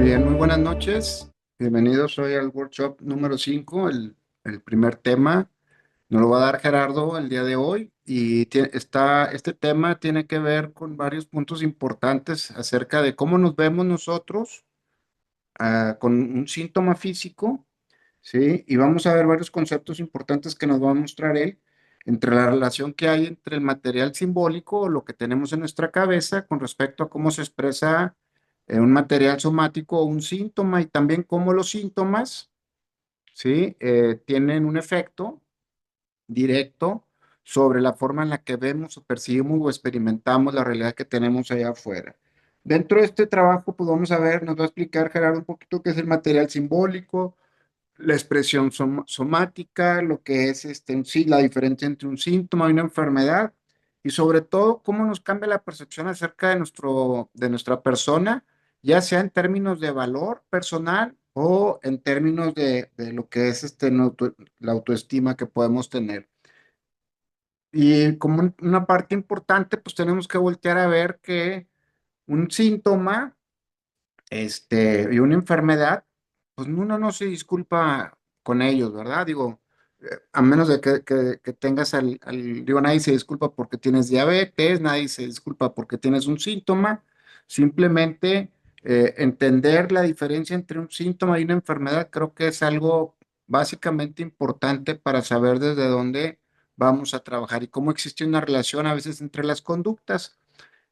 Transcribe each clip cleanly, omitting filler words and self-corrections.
Muy bien, muy buenas noches. Bienvenidos hoy al workshop número 5. El primer tema nos lo va a dar Gerardo el día de hoy y este tema tiene que ver con varios puntos importantes acerca de cómo nos vemos nosotros con un síntoma físico, ¿sí? Y vamos a ver varios conceptos importantes que nos va a mostrar él entre la relación que hay entre el material simbólico o lo que tenemos en nuestra cabeza con respecto a cómo se expresa un material somático o un síntoma y también cómo los síntomas, ¿sí? Tienen un efecto directo sobre la forma en la que vemos o percibimos o experimentamos la realidad que tenemos allá afuera. Dentro de este trabajo, pues vamos a ver, nos va a explicar Gerardo un poquito qué es el material simbólico, la expresión somática, lo que es en sí la diferencia entre un síntoma y una enfermedad, y sobre todo cómo nos cambia la percepción acerca de nuestra persona, ya sea en términos de valor personal o en términos de lo que es la autoestima que podemos tener. Y como una parte importante, pues tenemos que voltear a ver que un síntoma y una enfermedad, pues uno no se disculpa con ellos, ¿verdad? Digo, a menos de que tengas digo, nadie se disculpa porque tienes diabetes, nadie se disculpa porque tienes un síntoma, simplemente entender la diferencia entre un síntoma y una enfermedad creo que es algo básicamente importante para saber desde dónde vamos a trabajar y cómo existe una relación a veces entre las conductas.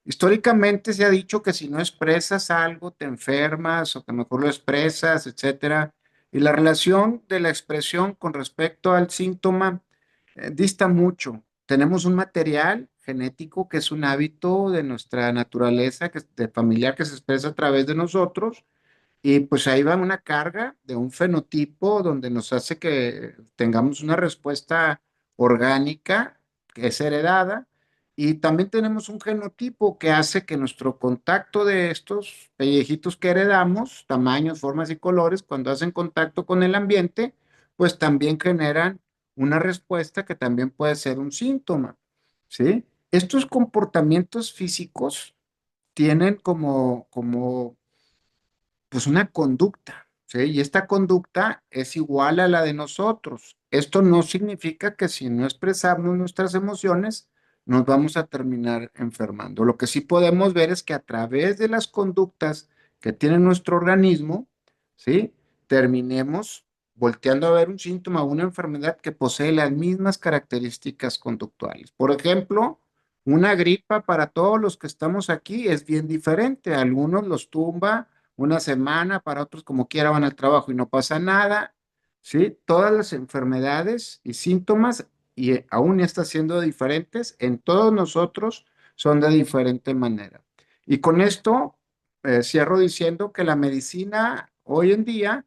Históricamente se ha dicho que si no expresas algo te enfermas o que mejor lo expresas, etcétera. Y la relación de la expresión con respecto al síntoma dista mucho. Tenemos un material genético que es un hábito de nuestra naturaleza, de familiar que se expresa a través de nosotros y pues ahí va una carga de un fenotipo donde nos hace que tengamos una respuesta orgánica que es heredada. Y también tenemos un genotipo que hace que nuestro contacto de estos pellejitos que heredamos, tamaños, formas y colores, cuando hacen contacto con el ambiente, pues también generan una respuesta que también puede ser un síntoma, ¿sí? Estos comportamientos físicos tienen como pues una conducta, ¿sí? Y esta conducta es igual a la de nosotros. Esto no significa que si no expresamos nuestras emociones, nos vamos a terminar enfermando. Lo que sí podemos ver es que a través de las conductas que tiene nuestro organismo, ¿sí? Terminemos volteando a ver un síntoma o una enfermedad que posee las mismas características conductuales. Por ejemplo, una gripa para todos los que estamos aquí es bien diferente. A algunos los tumba una semana, para otros como quiera van al trabajo y no pasa nada, ¿sí? Todas las enfermedades y síntomas, y aún estas siendo diferentes, en todos nosotros son de diferente manera. Y con esto cierro diciendo que la medicina hoy en día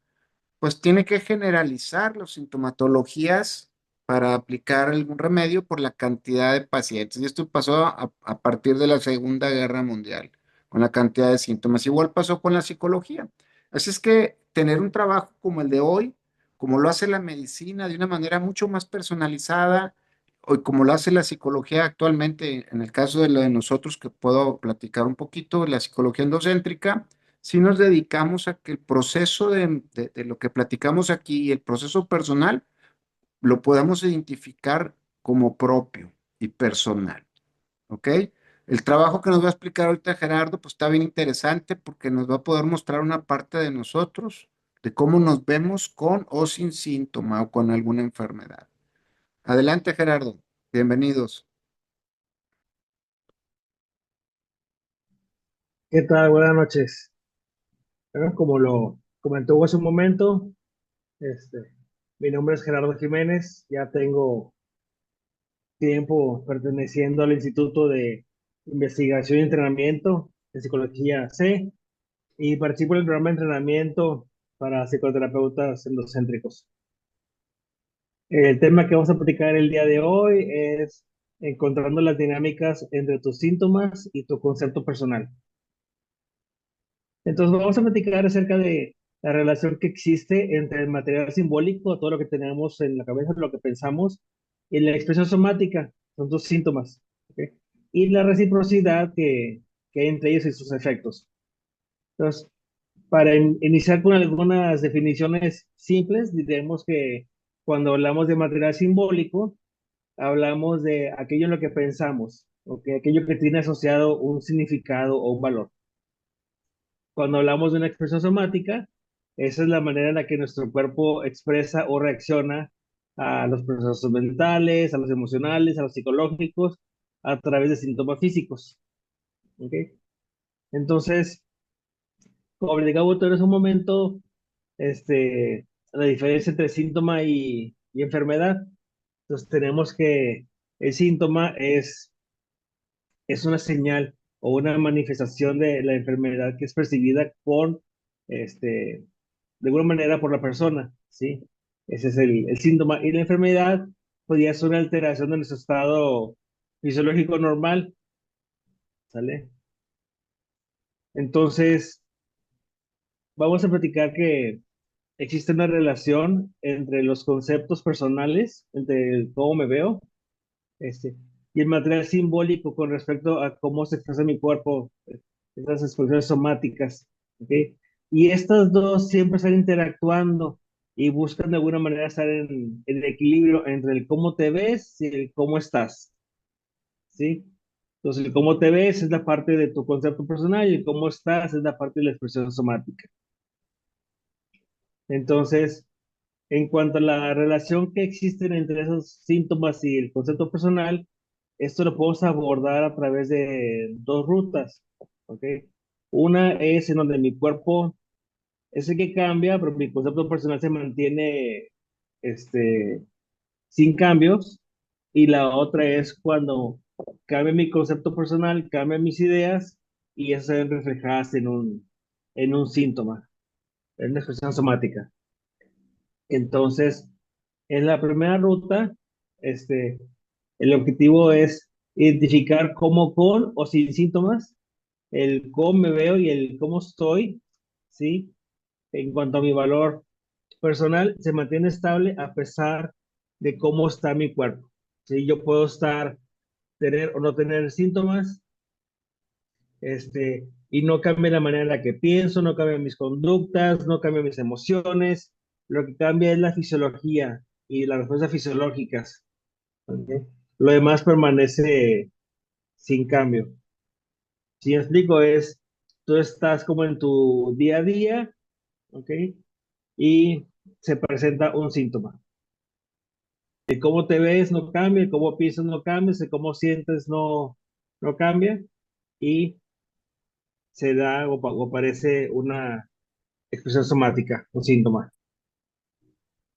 pues tiene que generalizar las sintomatologías para aplicar algún remedio por la cantidad de pacientes. Y esto pasó a partir de la Segunda Guerra Mundial, con la cantidad de síntomas. Igual pasó con la psicología. Así es que tener un trabajo como el de hoy, como lo hace la medicina de una manera mucho más personalizada, o como lo hace la psicología actualmente, en el caso de lo de nosotros, que puedo platicar un poquito, la psicología endocéntrica, si nos dedicamos a que el proceso de lo que platicamos aquí y el proceso personal lo podamos identificar como propio y personal, ¿ok? El trabajo que nos va a explicar ahorita Gerardo, pues está bien interesante porque nos va a poder mostrar una parte de nosotros, de cómo nos vemos con o sin síntoma o con alguna enfermedad. Adelante, Gerardo. Bienvenidos. ¿Qué tal? Buenas noches. Bueno, como lo comentó hace un momento, este, mi nombre es Gerardo Jiménez, ya tengo tiempo perteneciendo al Instituto de Investigación y Entrenamiento de Psicología C y participo en el programa de entrenamiento para psicoterapeutas endocéntricos. El tema que vamos a platicar el día de hoy es encontrando las dinámicas entre tus síntomas y tu concepto personal. Entonces vamos a platicar acerca de la relación que existe entre el material simbólico, todo lo que tenemos en la cabeza, lo que pensamos, y la expresión somática, son dos síntomas, ¿ok? Y la reciprocidad que hay entre ellos y sus efectos. Entonces, Para iniciar con algunas definiciones simples, diremos que cuando hablamos de material simbólico, hablamos de aquello en lo que pensamos, ¿ok? Aquello que tiene asociado un significado o un valor. Cuando hablamos de una expresión somática, esa es la manera en la que nuestro cuerpo expresa o reacciona a los procesos mentales, a los emocionales, a los psicológicos, a través de síntomas físicos, ¿ok? Entonces, como platicaba tú en un momento, la diferencia entre síntoma y enfermedad. Entonces tenemos que el síntoma es una señal o una manifestación de la enfermedad que es percibida de alguna manera por la persona, ¿sí? Ese es el síntoma. Y la enfermedad podría ser una alteración de nuestro estado fisiológico normal, ¿sale? Entonces, vamos a platicar que existe una relación entre los conceptos personales, entre cómo me veo, este, y el material simbólico con respecto a cómo se expresa mi cuerpo, esas expresiones somáticas, ¿ok? Y estas dos siempre están interactuando y buscan de alguna manera estar en equilibrio entre el cómo te ves y el cómo estás, ¿sí? Entonces, el cómo te ves es la parte de tu concepto personal y el cómo estás es la parte de la expresión somática. Entonces, en cuanto a la relación que existe entre esos síntomas y el concepto personal, esto lo podemos abordar a través de dos rutas, ¿ok? Una es en donde mi cuerpo es el que cambia, pero mi concepto personal se mantiene este, sin cambios. Y la otra es cuando cambia mi concepto personal, cambian mis ideas y eso se ven reflejadas en un síntoma, en una expresión somática. Entonces, en la primera ruta, este, el objetivo es identificar cómo con o sin síntomas, el cómo me veo y el cómo estoy, ¿sí? En cuanto a mi valor personal, se mantiene estable a pesar de cómo está mi cuerpo, ¿sí? Yo puedo tener o no tener síntomas, y no cambia la manera en la que pienso, no cambian mis conductas, no cambian mis emociones, lo que cambia es la fisiología y las respuestas fisiológicas, ¿ok? Lo demás permanece sin cambio. Si me explico, tú estás como en tu día a día, ¿ok? Y se presenta un síntoma. El cómo te ves no cambia, el cómo piensas no cambia, el cómo sientes no cambia y se da o parece una expresión somática, un síntoma.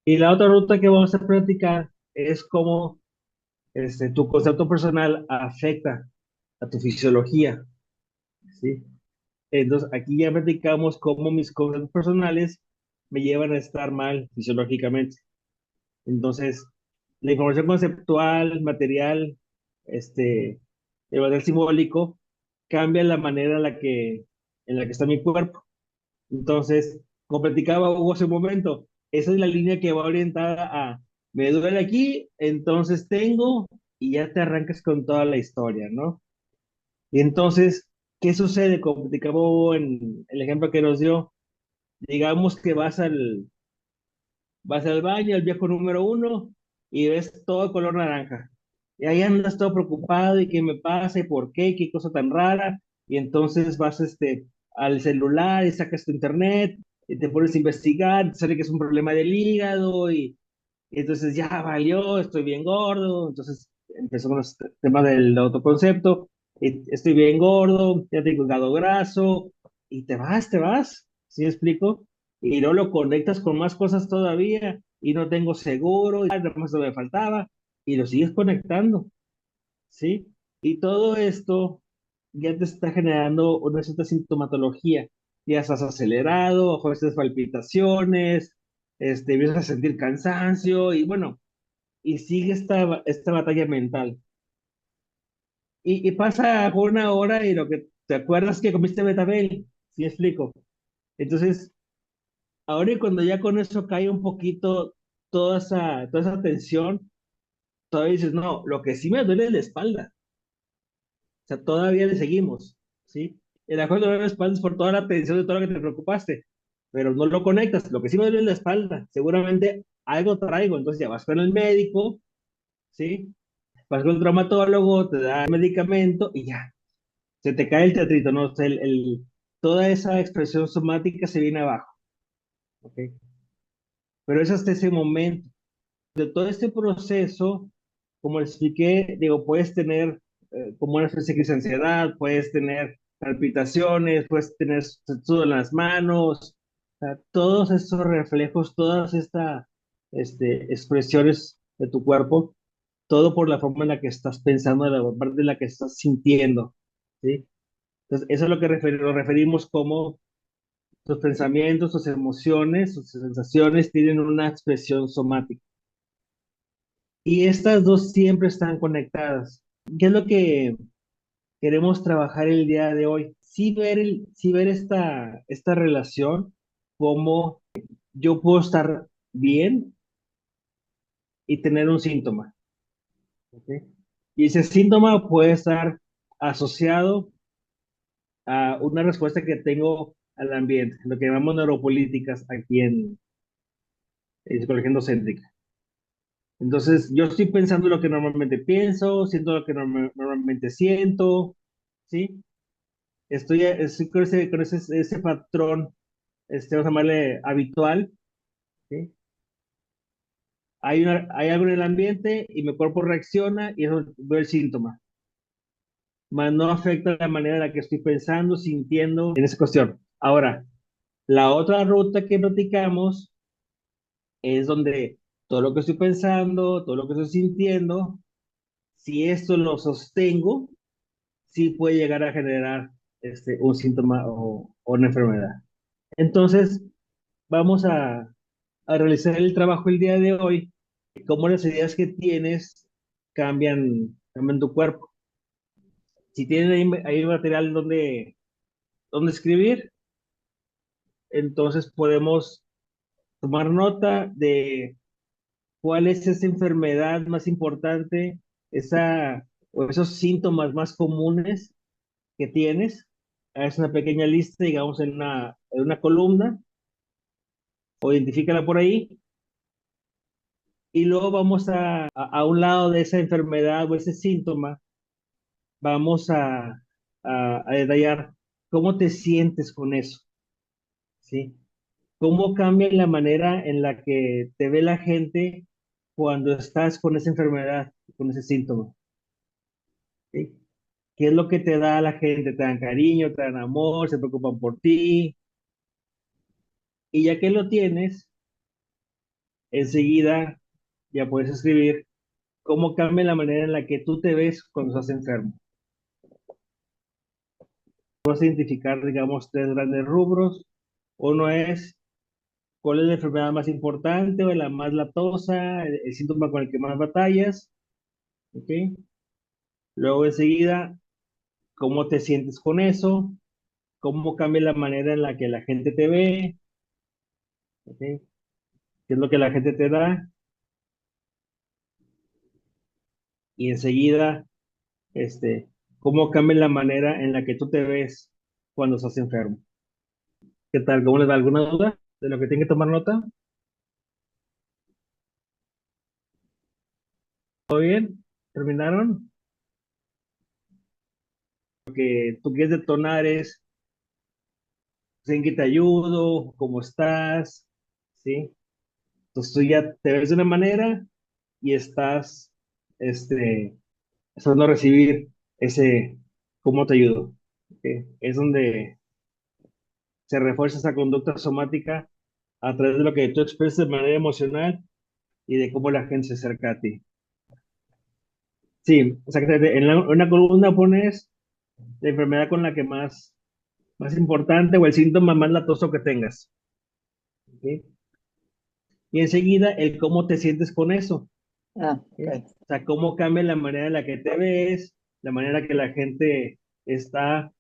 Y la otra ruta que vamos a practicar es cómo tu concepto personal afecta a tu fisiología, ¿sí? Entonces, aquí ya platicamos cómo mis conceptos personales me llevan a estar mal fisiológicamente. Entonces, la información conceptual, material, este, el material simbólico, cambia la manera en la que está mi cuerpo. Entonces, como platicaba Hugo hace un momento, esa es la línea que va orientada a, me duele aquí, entonces tengo, y ya te arrancas con toda la historia, ¿no? Y entonces, ¿qué sucede? Como platicaba Hugo en el ejemplo que nos dio, digamos que vas al baño, al viejo número uno, y ves todo color naranja. Y ahí andas todo preocupado, y qué me pasa, y por qué, qué cosa tan rara. Y entonces vas al celular y sacas tu internet, y te pones a investigar, te sale que es un problema del hígado, y entonces ya valió, estoy bien gordo. Entonces empezó con los temas del autoconcepto, y estoy bien gordo, ya tengo hígado graso, y te vas, ¿sí me explico? Y no lo conectas con más cosas todavía, y no tengo seguro, y nada más me faltaba, y lo sigues conectando, ¿sí? Y todo esto ya te está generando una cierta sintomatología. Ya estás acelerado, ojo, estas palpitaciones, empiezas a sentir cansancio, y bueno, y sigue esta batalla mental. Y pasa por una hora y lo que te acuerdas que comiste betabel, ¿sí me explico? Entonces, ahora y cuando ya con eso cae un poquito toda esa tensión, todavía dices, no, lo que sí me duele es la espalda. O sea, todavía le seguimos, ¿sí? el mejor dolor de espalda es por toda la tensión de todo lo que te preocupaste, pero no lo conectas. Lo que sí me duele es la espalda. Seguramente algo traigo, entonces ya vas con el médico, ¿sí? Vas con el traumatólogo, te da el medicamento y ya, se te cae el teatrito, ¿no? O sea, toda esa expresión somática se viene abajo, ¿ok? Pero es hasta ese momento. De todo este proceso, como les expliqué, digo, puedes tener como una especie de crisis de ansiedad, puedes tener palpitaciones, puedes tener sudor en las manos, o sea, todos estos reflejos, todas estas expresiones de tu cuerpo, todo por la forma en la que estás pensando, la parte en la que estás sintiendo, ¿sí? Entonces, eso es lo que lo referimos como tus pensamientos, tus emociones, tus sensaciones tienen una expresión somática. Y estas dos siempre están conectadas. ¿Qué es lo que queremos trabajar el día de hoy? Sí ver esta relación, como yo puedo estar bien y tener un síntoma. ¿Ok? Y ese síntoma puede estar asociado a una respuesta que tengo al ambiente, lo que llamamos neuropolíticas aquí en psicología endocéntrica. Entonces, yo estoy pensando lo que normalmente pienso, siento lo que normalmente siento, ¿sí? Estoy con ese patrón, vamos a llamarle habitual, ¿sí? Hay algo en el ambiente y mi cuerpo reacciona y eso veo el síntoma. Más no afecta la manera en la que estoy pensando, sintiendo en esa cuestión. Ahora, la otra ruta que platicamos es donde todo lo que estoy pensando, todo lo que estoy sintiendo, si esto lo sostengo, sí puede llegar a generar un síntoma o una enfermedad. Entonces, vamos a realizar el trabajo el día de hoy, cómo las ideas que tienes cambian tu cuerpo. Si tienes ahí material donde escribir, entonces podemos tomar nota de cuál es esa enfermedad más importante, o esos síntomas más comunes que tienes. Es una pequeña lista, digamos, en una columna, o identifícala por ahí, y luego vamos a un lado de esa enfermedad o ese síntoma, vamos a detallar cómo te sientes con eso, ¿sí? ¿Cómo cambia la manera en la que te ve la gente cuando estás con esa enfermedad, con ese síntoma? ¿Sí? ¿Qué es lo que te da a la gente? ¿Te dan cariño, te dan amor, se preocupan por ti? Y ya que lo tienes, enseguida ya puedes escribir cómo cambia la manera en la que tú te ves cuando estás enfermo. Vas a identificar, digamos, tres grandes rubros. Uno es cuál es la enfermedad más importante o la más latosa, el síntoma con el que más batallas, ¿ok? Luego enseguida, cómo te sientes con eso, cómo cambia la manera en la que la gente te ve, ¿ok? ¿Qué es lo que la gente te da? Y enseguida, cómo cambia la manera en la que tú te ves cuando estás enfermo. ¿Qué tal? ¿Cómo les da alguna duda de lo que tienen que tomar nota? ¿Todo bien? ¿Terminaron? Lo que tú quieres detonar es en qué te ayudo, cómo estás, ¿sí? Entonces tú ya te ves de una manera y estás, esperando recibir ese cómo te ayudo. ¿Ok? Es donde se refuerza esa conducta somática a través de lo que tú expresas de manera emocional y de cómo la gente se acerca a ti. Sí, o sea, que en una columna pones la enfermedad con la que más importante o el síntoma más latoso que tengas. ¿Ok? Y enseguida el cómo te sientes con eso. Ah, ¿Sí? ok. O sea, cómo cambia la manera en la que te ves, la manera que la gente está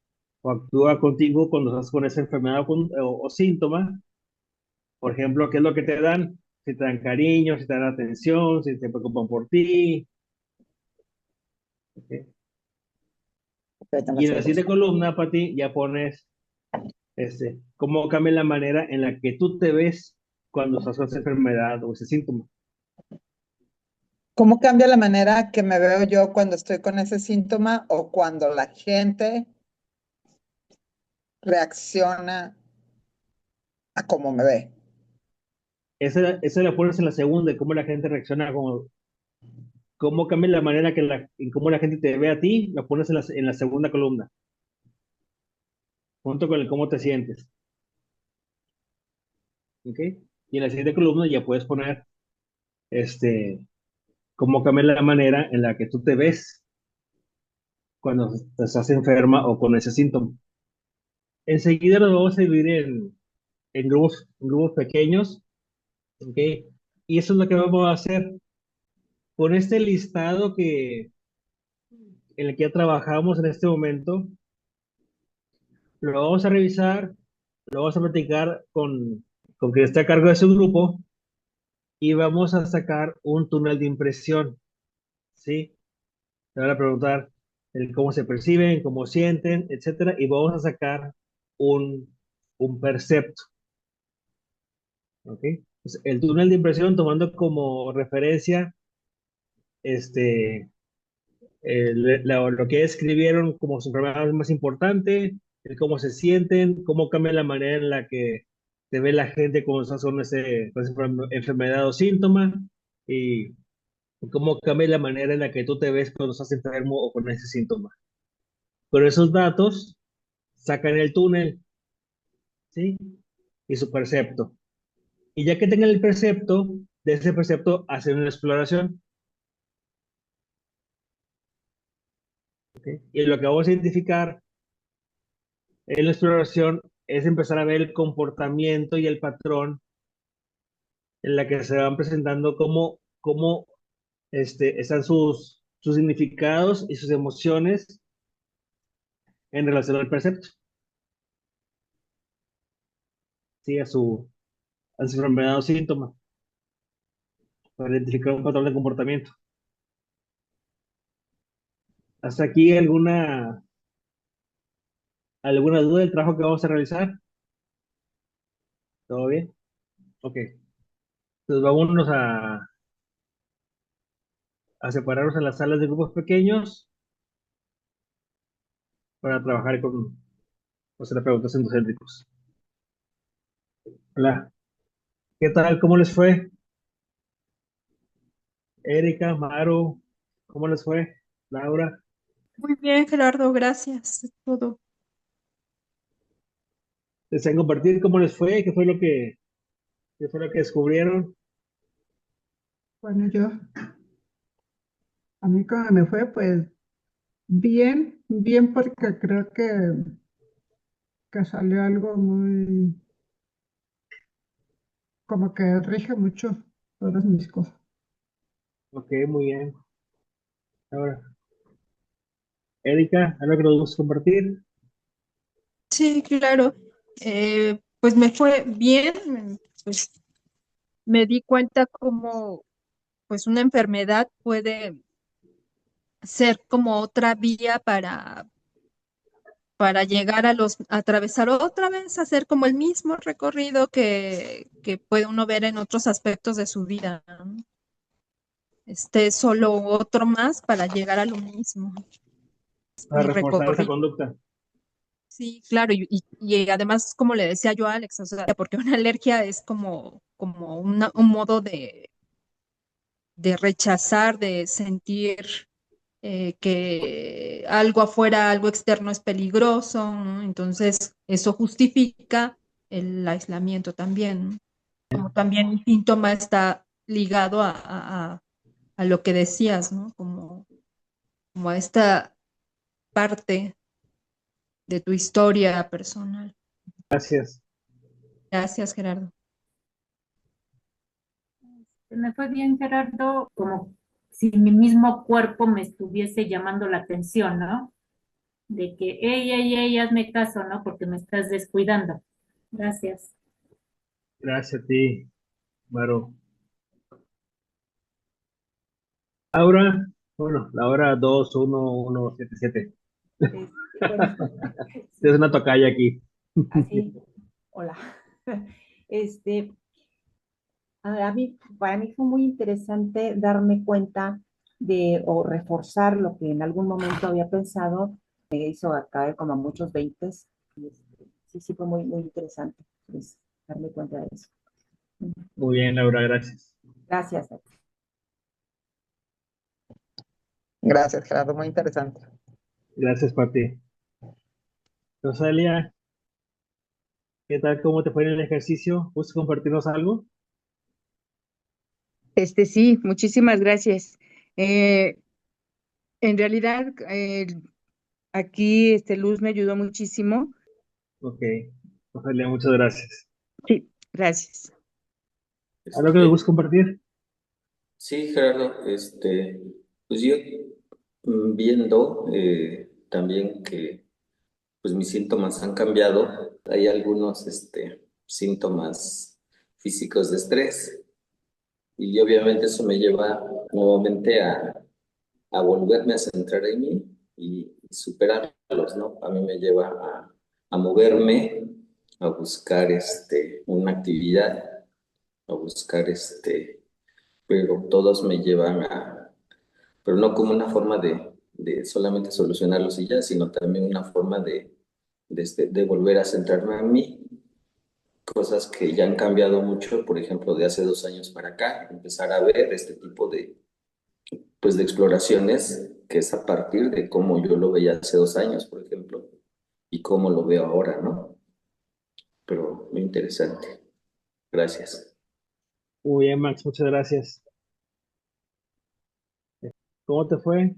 o actúa contigo cuando estás con esa enfermedad o síntoma. Por ejemplo, ¿qué es lo que te dan? Si te dan cariño, si te dan atención, si te preocupan por ti. ¿Ok? ahorita me Y en la fui. siguiente columna, Pati, ya pones cómo cambia la manera en la que tú te ves cuando estás con esa enfermedad o ese síntoma. ¿Cómo cambia la manera que me veo yo cuando estoy con ese síntoma o cuando la gente reacciona a cómo me ve? Esa la pones en la segunda, cómo la gente reacciona, cómo cambia la manera en cómo la gente te ve a ti, la pones en la segunda columna, junto con el cómo te sientes. ¿Ok? Y en la siguiente columna ya puedes poner este, cómo cambia la manera en la que tú te ves cuando estás enferma o con ese síntoma. Enseguida lo vamos a dividir en grupos pequeños, ¿ok? Y eso es lo que vamos a hacer. Con este listado en el que ya trabajamos en este momento, lo vamos a revisar, lo vamos a platicar con quien esté a cargo de su grupo y vamos a sacar un túnel de impresión, ¿sí? Te van a preguntar el cómo se perciben, cómo sienten, etcétera, y vamos a sacar un, un percepto, ¿ok? Pues el túnel de impresión tomando como referencia este, lo que escribieron como su enfermedad más importante, el cómo se sienten, cómo cambia la manera en la que se ve la gente cuando está con esa enfermedad o síntoma, y cómo cambia la manera en la que tú te ves cuando estás enfermo o con ese síntoma. Con esos datos, sacan el túnel, ¿sí? Y su percepto. Y ya que tengan el percepto, de ese percepto hacen una exploración. ¿Ok? Y lo que vamos a identificar en la exploración es empezar a ver el comportamiento y el patrón en la que se van presentando cómo están sus significados y sus emociones en relación al precepto, ¿sí? A su enfermedad o síntoma, para identificar un patrón de comportamiento. ¿Hasta aquí alguna duda del trabajo que vamos a realizar? ¿Todo bien? Ok. Entonces vámonos a separarnos en las salas de grupos pequeños para trabajar con los terapeutas endocéntricos. Hola, ¿qué tal? ¿Cómo les fue? Erika, Maru, ¿cómo les fue? Laura, Muy bien, Gerardo, gracias. Es todo. ¿desean compartir cómo les fue? ¿Qué fue lo que descubrieron? Bueno, a mí como me fue, pues bien, bien porque creo que salió algo muy, como que rige mucho todas mis cosas. Ok, muy bien. Ahora, Erika, ¿algo que nos gusta compartir? Sí, claro. Pues me fue bien. Pues me di cuenta cómo pues una enfermedad puede ser como otra vía para llegar atravesar otra vez, hacer como el mismo recorrido que puede uno ver en otros aspectos de su vida, ¿no? Solo otro más para llegar a lo mismo. Para Mi reforzar esa recorrido. conducta. Sí, claro, y además, como le decía yo a Alex, o sea, porque una alergia es como un modo de rechazar, de sentir que algo afuera, algo externo es peligroso, ¿no? Entonces, eso justifica el aislamiento también, ¿no? Como también el síntoma está ligado a lo que decías, ¿no? Como a esta parte de tu historia personal. Gracias. Gracias, Gerardo. Me fue bien, Gerardo, como si mi mismo cuerpo me estuviese llamando la atención, ¿no? De que, ey, hazme caso, ¿no? Porque me estás descuidando. Gracias. Gracias a ti, Maru. Ahora, bueno, la hora 21177. Bueno, Es sí, una tocaya aquí. así, hola. Este, para mí fue muy interesante darme cuenta de o reforzar lo que en algún momento había pensado, me hizo caer como a muchos veintes. Sí, sí, fue muy, muy interesante pues, darme cuenta de eso. Muy bien, Laura, gracias. Gracias. Gracias, Gerardo, muy interesante. Gracias, Pati. Rosalia, ¿qué tal? ¿Cómo te fue en el ejercicio? ¿Gustas compartirnos algo? Sí, muchísimas gracias. Eh, en realidad, aquí Luz me ayudó muchísimo. Ok, Rosalia, muchas gracias. Sí, gracias. ¿Algo que me Este, gusta compartir? sí, Gerardo, pues yo viendo también que pues mis síntomas han cambiado, hay algunos síntomas físicos de estrés y obviamente eso me lleva nuevamente a volverme a centrar en mí y superarlos, ¿no? A mí me lleva a moverme, a buscar una actividad, a buscar pero todos me llevan pero no como una forma de solamente solucionarlos y ya, sino también una forma de volver a centrarme en mí, cosas que ya han cambiado mucho, por ejemplo, de hace 2 años para acá, empezar a ver este tipo pues, de exploraciones, que es a partir de cómo yo lo veía hace 2 años, por ejemplo, y cómo lo veo ahora, ¿no? Pero muy interesante. Gracias. Muy bien, Max, muchas gracias. ¿Cómo te fue?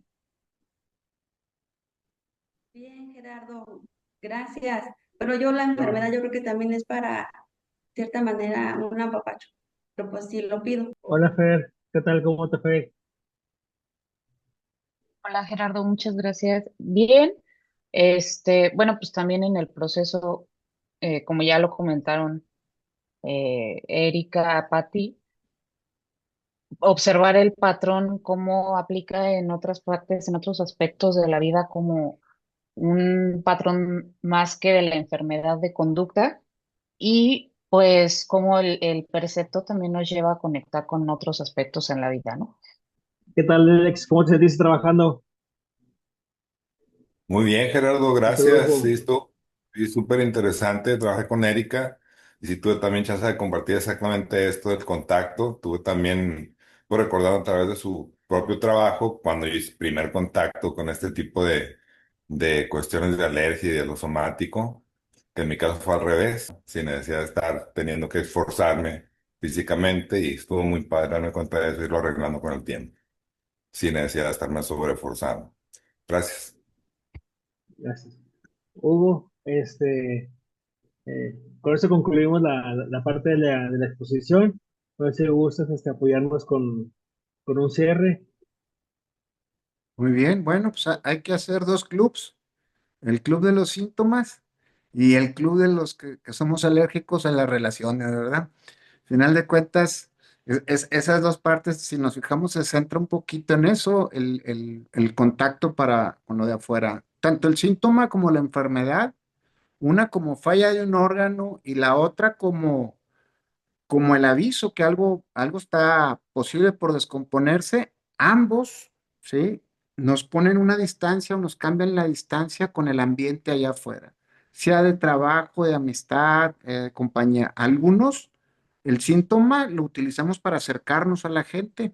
Bien, Gerardo, gracias. Pero yo la enfermedad yo creo que también es para, cierta manera, un apapacho. Pero pues sí, lo pido. Hola, Fer, ¿qué tal? ¿Cómo te fue? Hola Gerardo, muchas gracias. Bien, bueno, pues también en el proceso, como ya lo comentaron Erika, Patti, observar el patrón, cómo aplica en otras partes, en otros aspectos de la vida, como un patrón más que de la enfermedad de conducta y pues cómo el precepto también nos lleva a conectar con otros aspectos en la vida, ¿no? ¿Qué tal, Alex? ¿Cómo te sentiste trabajando Muy bien, Gerardo, en tu gracias. Sí, grupo? esto es súper interesante. Trabajé con Erika y sí tuve también chance de compartir exactamente esto del contacto. Tuve también, por recordar a través de su propio trabajo, cuando yo hice primer contacto con este tipo de cuestiones de alergia y de lo somático, que en mi caso fue al revés, sin necesidad de estar teniendo que esforzarme físicamente y estuvo muy padre darme cuenta de eso y irlo arreglando con el tiempo, sin necesidad de estarme sobreforzando. Gracias. Gracias. Hugo, con eso concluimos la parte de la exposición. A ver si gustas apoyarnos con un cierre. Muy bien, bueno, pues hay que hacer dos clubs, el club de los síntomas y el club de los que somos alérgicos a las relaciones, ¿verdad? Final de cuentas, esas dos partes, si nos fijamos, se centra un poquito en eso, el contacto con lo de afuera. Tanto el síntoma como la enfermedad, una como falla de un órgano y la otra como el aviso que algo está posible por descomponerse, ambos, ¿sí? Nos ponen una distancia o nos cambian la distancia con el ambiente allá afuera, sea de trabajo, de amistad, de compañía. Algunos, el síntoma lo utilizamos para acercarnos a la gente,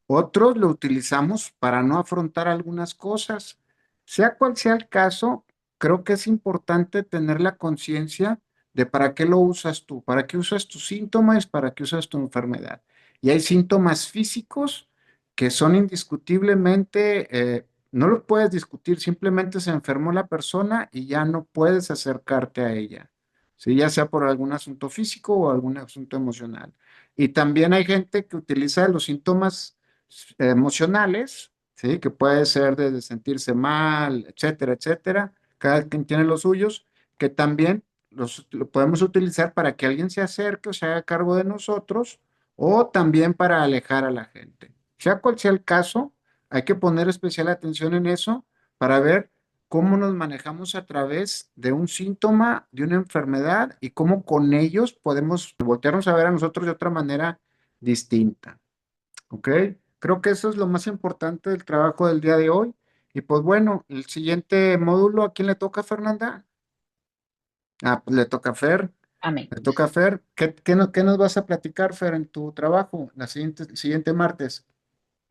otros lo utilizamos para no afrontar algunas cosas. Sea cual sea el caso, creo que es importante tener la conciencia de para qué lo usas tú, para qué usas tus síntomas, para qué usas tu enfermedad. Y hay síntomas físicos que son indiscutiblemente, no lo puedes discutir, simplemente se enfermó la persona y ya no puedes acercarte a ella, ¿sí? Ya sea por algún asunto físico o algún asunto emocional. Y también hay gente que utiliza los síntomas emocionales, ¿sí? Que puede ser desde sentirse mal, etcétera, etcétera. Cada quien tiene los suyos, que también lo podemos utilizar para que alguien se acerque o se haga cargo de nosotros, o también para alejar a la gente. Sea cual sea el caso, hay que poner especial atención en eso para ver cómo nos manejamos a través de un síntoma, de una enfermedad y cómo con ellos podemos voltearnos a ver a nosotros de otra manera distinta. ¿Ok? Creo que eso es lo más importante del trabajo del día de hoy. Y pues bueno, el siguiente módulo, ¿a quién le toca, Fernanda? Ah, pues le toca a Fer. Amén. Le toca a Fer. ¿Qué nos vas a platicar, Fer, en tu trabajo el siguiente martes?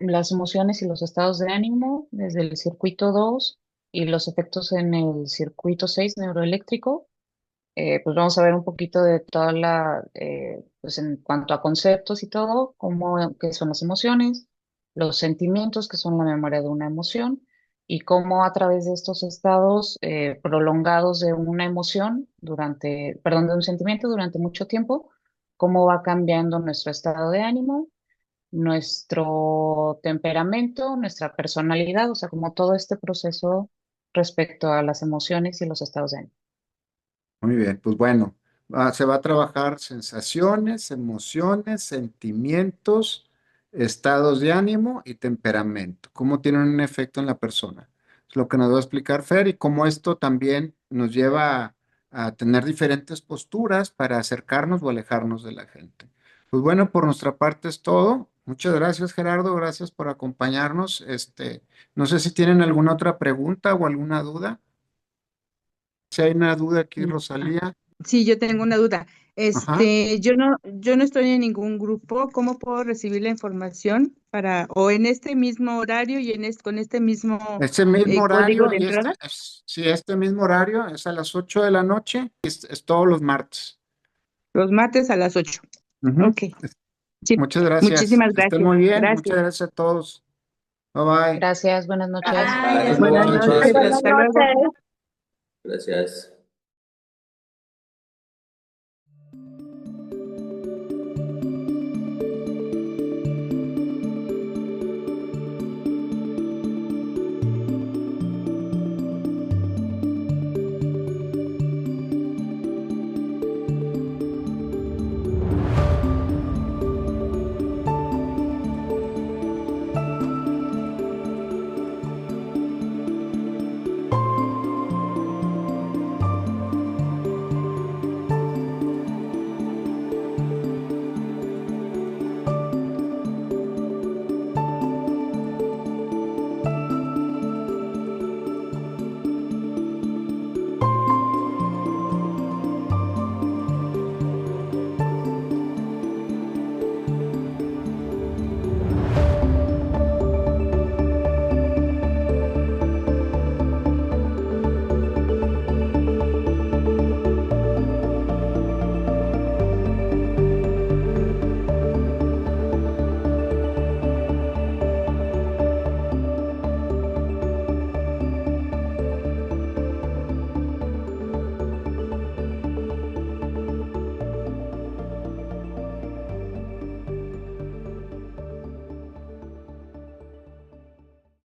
Las emociones y los estados de ánimo desde el circuito 2 y los efectos en el circuito 6 neuroeléctrico. Pues vamos a ver un poquito de toda pues en cuanto a conceptos y todo, qué son las emociones, los sentimientos, que son la memoria de una emoción, y cómo a través de estos estados prolongados de una emoción perdón, de un sentimiento durante mucho tiempo, cómo va cambiando nuestro estado de ánimo, nuestro temperamento, nuestra personalidad, o sea, como todo este proceso respecto a las emociones y los estados de ánimo. Muy bien, pues bueno, se va a trabajar sensaciones, emociones, sentimientos, estados de ánimo y temperamento, cómo tienen un efecto en la persona. Es lo que nos va a explicar Fer y cómo esto también nos lleva a tener diferentes posturas para acercarnos o alejarnos de la gente. Pues bueno, por nuestra parte es todo. Muchas gracias, Gerardo. Gracias por acompañarnos. No sé si tienen alguna otra pregunta o alguna duda. Si hay una duda aquí, Rosalía. Sí, yo tengo una duda. Ajá. Yo no estoy en ningún grupo. ¿Cómo puedo recibir la información o en este mismo horario y con este mismo Este mismo código horario de y entrada? sí, este mismo horario es a las 8 de la noche, es todos los martes. Los martes a las 8. Ujú. Ok. Sí, Muchas gracias. muchísimas Que estén gracias. muy bien. Muchas Gracias. gracias a todos. Bye bye. Gracias, buenas noches. Bye, Buenas Buenas noches. noches. Buenas Hasta luego. noches. Gracias.